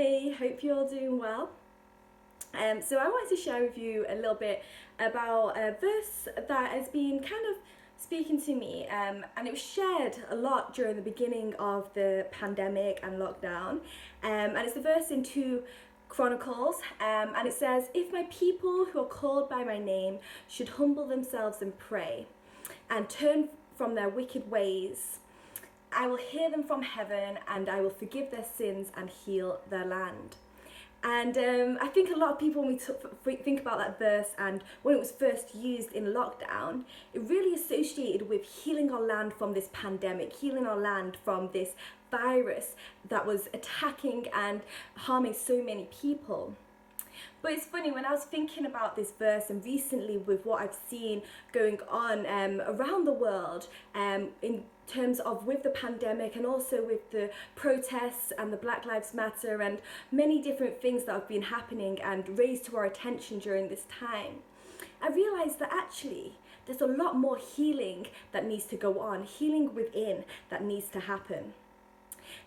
Hey, hope you're all doing well. So I wanted to share with you a little bit about a verse that has been kind of speaking to me, and it was shared a lot during the beginning of the pandemic and lockdown. And it's the verse in 2 Chronicles, and it says, "If my people who are called by my name should humble themselves and pray, and turn from their wicked ways, I will hear them from heaven, and I will forgive their sins and heal their land." And I think a lot of people, when we think about that verse and when it was first used in lockdown, it really associated with healing our land from this pandemic, healing our land from this virus that was attacking and harming so many people. But it's funny, when I was thinking about this verse and recently with what I've seen going on around the world, in terms of with the pandemic and also with the protests and the Black Lives Matter and many different things that have been happening and raised to our attention during this time, I realised that actually there's a lot more healing that needs to go on, healing within that needs to happen.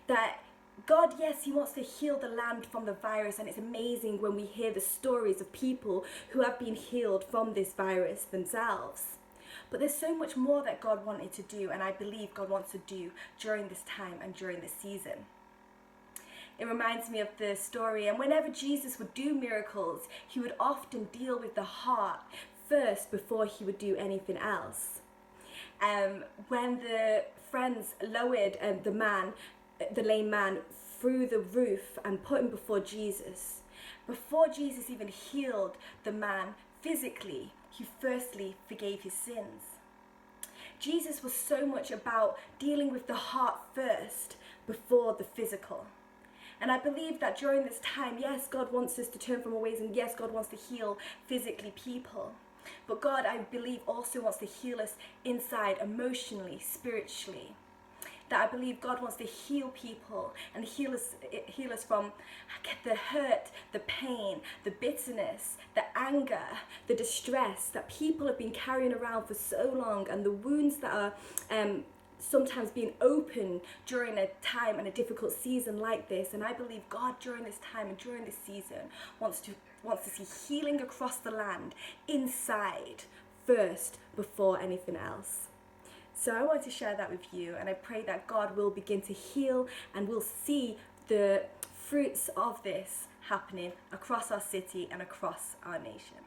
That God, yes, He wants to heal the land from the virus, and it's amazing when we hear the stories of people who have been healed from this virus themselves. But there's so much more that God wanted to do, and I believe God wants to do during this time and during this season. It reminds me of the story, and whenever Jesus would do miracles, He would often deal with the heart first before He would do anything else. When the friends lowered the lame man through the roof and put him before Jesus, before Jesus even healed the man physically, He firstly forgave his sins. Jesus was so much about dealing with the heart first before the physical. And I believe that during this time, yes, God wants us to turn from our ways, and yes, God wants to heal physically people. But God, I believe, also wants to heal us inside, emotionally, spiritually. That I believe God wants to heal people and heal us from the hurt, the pain, the bitterness, the anger, the distress that people have been carrying around for so long, and the wounds that are sometimes being opened during a time and a difficult season like this. And I believe God, during this time and during this season, wants to see healing across the land inside first before anything else. So I want to share that with you, and I pray that God will begin to heal and we'll see the fruits of this happening across our city and across our nation.